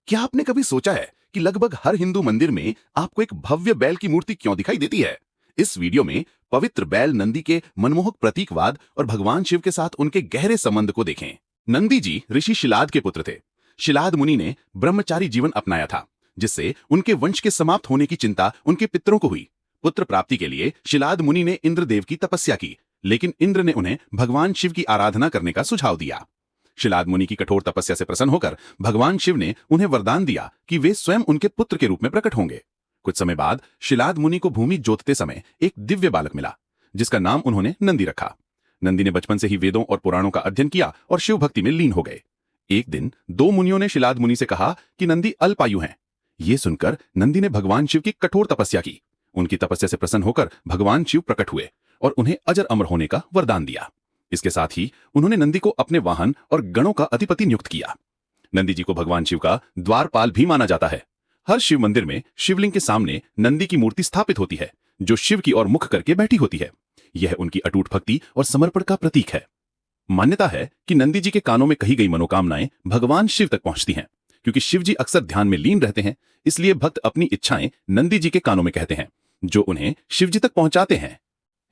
क्या आपने कभी सोचा है कि लगभग हर हिंदू मंदिर में आपको एक भव्य बैल की मूर्ति क्यों दिखाई देती है? इस वीडियो में पवित्र बैल नंदी के मनमोहक प्रतीकवाद और भगवान शिव के साथ उनके गहरे संबंध को देखें। नंदी जी ऋषि शिलाद के पुत्र थे। शिलाद मुनि ने ब्रह्मचारी जीवन अपनाया था, जिससे उनके वंश के समाप्त होने की चिंता उनके पितरों को हुई। पुत्र प्राप्ति के लिए शिलाद मुनि ने इंद्रदेव की तपस्या की, लेकिन इंद्र ने उन्हें भगवान शिव की आराधना करने का सुझाव दिया। शिलाद मुनि की कठोर तपस्या से प्रसन्न होकर भगवान शिव ने उन्हें वरदान दिया कि वे स्वयं उनके पुत्र के रूप में प्रकट होंगे। कुछ समय बाद शिलाद मुनि को भूमि जोतते समय एक दिव्य बालक मिला, जिसका नाम उन्होंने नंदी रखा। नंदी ने बचपन से ही वेदों और पुराणों का अध्ययन किया और शिव भक्ति में लीन हो गए। एक दिन दो मुनियों ने शिलाद मुनि से कहा कि नंदी अल्पायु हैं। ये सुनकर नंदी ने भगवान शिव की कठोर तपस्या की। उनकी तपस्या से प्रसन्न होकर भगवान शिव प्रकट हुए और उन्हें अजर अमर होने का वरदान दिया। इसके साथ ही उन्होंने नंदी को अपने वाहन और गणों का अधिपति नियुक्त किया। नंदी जी को भगवान शिव का द्वारपाल भी माना जाता है। हर शिव मंदिर में शिवलिंग के सामने नंदी की मूर्ति स्थापित होती है, जो शिव की ओर मुख करके बैठी होती है। यह उनकी अटूट भक्ति और समर्पण का प्रतीक है। मान्यता है कि नंदी जी के कानों में कही गई मनोकामनाएं भगवान शिव तक पहुंचती हैं। क्योंकि शिव जी अक्सर ध्यान में लीन रहते हैं, इसलिए भक्त अपनी इच्छाएं नंदी जी के कानों में कहते हैं, जो उन्हें शिव जी तक पहुंचाते हैं।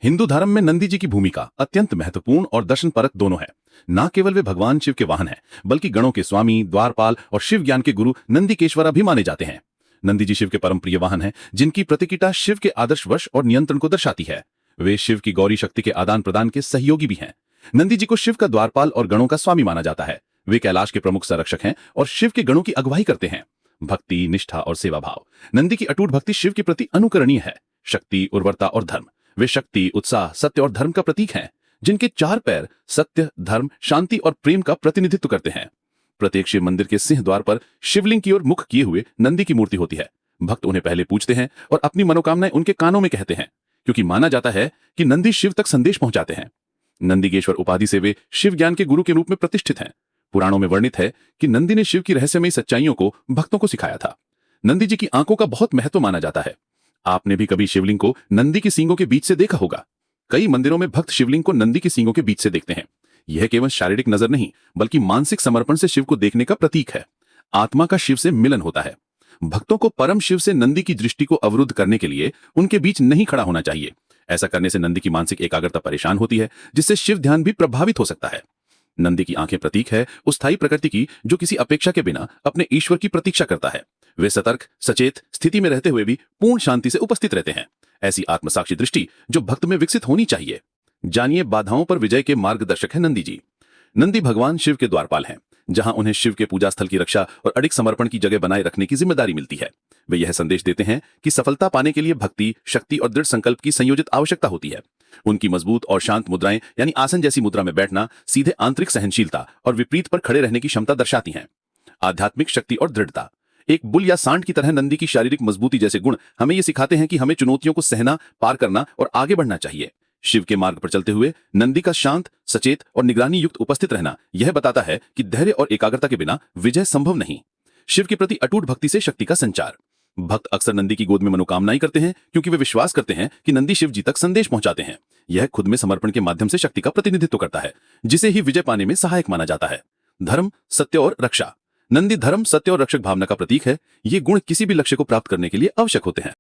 हिंदू धर्म में नंदी जी की भूमिका अत्यंत महत्वपूर्ण और दर्शनपरक दोनों है। न केवल वे भगवान शिव के वाहन हैं, बल्कि गणों के स्वामी, द्वारपाल और शिव ज्ञान के गुरु नंदीकेश्वरा भी माने जाते हैं। नंदी जी शिव के परम प्रिय वाहन हैं, जिनकी प्रतीकिता शिव के आदर्श वश और नियंत्रण को दर्शाती है। वे शिव की गौरी शक्ति के आदान प्रदान के सहयोगी भी हैं। नंदी जी को शिव का द्वारपाल और गणों का स्वामी माना जाता है। वे कैलाश के प्रमुख संरक्षक हैं और शिव के गणों की अगुवाई करते हैं। भक्ति, निष्ठा और सेवा भाव। नंदी की अटूट भक्ति शिव के प्रति अनुकरणीय है। शक्ति, उर्वरता और धर्म। वे शक्ति, उत्साह, सत्य और धर्म का प्रतीक हैं, जिनके चार पैर सत्य, धर्म, शांति और प्रेम का प्रतिनिधित्व करते हैं। प्रत्येक शिव मंदिर के सिंह द्वार पर शिवलिंग की ओर मुख किए हुए नंदी की मूर्ति होती है। भक्त उन्हें पहले पूजते हैं और अपनी मनोकामनाएं उनके कानों में कहते हैं, क्योंकि माना जाता है कि नंदी शिव तक संदेश पहुंचाते हैं। नंदीकेश्वर उपाधि से वे शिव ज्ञान के गुरु के रूप में प्रतिष्ठित हैं। पुराणों में वर्णित है कि नंदी ने शिव की रहस्यमयी सच्चाइयों को भक्तों को सिखाया था। नंदी जी की आंखों का बहुत महत्व माना जाता है। आपने भी कभी शिवलिंग को नंदी की सींगों के बीच से देखा होगा। कई मंदिरों में भक्त शिवलिंग को नंदी की सींगों के बीच से देखते हैं। यह केवल शारीरिक नजर नहीं, बल्कि मानसिक समर्पण से शिव को देखने का प्रतीक है। आत्मा का शिव से मिलन होता है। भक्तों को परम शिव से नंदी की दृष्टि को अवरुद्ध करने के लिए उनके बीच नहीं खड़ा होना चाहिए। ऐसा करने से नंदी की मानसिक एकाग्रता परेशान होती है, जिससे शिव ध्यान भी प्रभावित हो सकता है। नंदी की आंखें प्रतीक है उस स्थायी प्रकृति की, जो किसी अपेक्षा के बिना अपने ईश्वर की प्रतीक्षा करता है। वे सतर्क, सचेत स्थिति में रहते हुए भी पूर्ण शांति से उपस्थित रहते हैं। ऐसी आत्मसाक्षी दृष्टि जो भक्त में विकसित होनी चाहिए। जानिए, बाधाओं पर विजय के मार्गदर्शक है नंदी जी। नंदी भगवान शिव के द्वारपाल हैं, जहां उन्हें शिव के पूजा स्थल की रक्षा और अडिग समर्पण की जगह बनाए रखने की जिम्मेदारी मिलती है। वे यह संदेश देते हैं कि सफलता पाने के लिए भक्ति, शक्ति और दृढ़ संकल्प की संयोजित आवश्यकता होती है। उनकी मजबूत और शांत मुद्राएं, यानी आसन जैसी मुद्रा में बैठना, सीधे आंतरिक सहनशीलता और विपरीत पर खड़े रहने की क्षमता दर्शाती हैं। आध्यात्मिक शक्ति और दृढ़ता। एक बुल या सांड की तरह नंदी की शारीरिक मजबूती जैसे गुण हमें यह सिखाते हैं कि हमें चुनौतियों को सहना, पार करना और आगे बढ़ना चाहिए। शिव के मार्ग पर चलते हुए नंदी का शांत, सचेत और निगरानी युक्त उपस्थित रहना यह बताता है कि धैर्य और एकाग्रता के बिना विजय संभव नहीं। शिव के प्रति अटूट भक्ति से शक्ति का संचार। भक्त अक्सर नंदी की गोद में मनोकामनाएं करते हैं, क्योंकि वे विश्वास करते हैं कि नंदी शिव जी तक संदेश पहुंचाते हैं। यह खुद में समर्पण के माध्यम से शक्ति का प्रतिनिधित्व करता है, जिसे ही विजय पाने में सहायक माना जाता है। धर्म, सत्य और रक्षा। नंदी धर्म, सत्य और रक्षक भावना का प्रतीक है। ये गुण किसी भी लक्ष्य को प्राप्त करने के लिए आवश्यक होते हैं।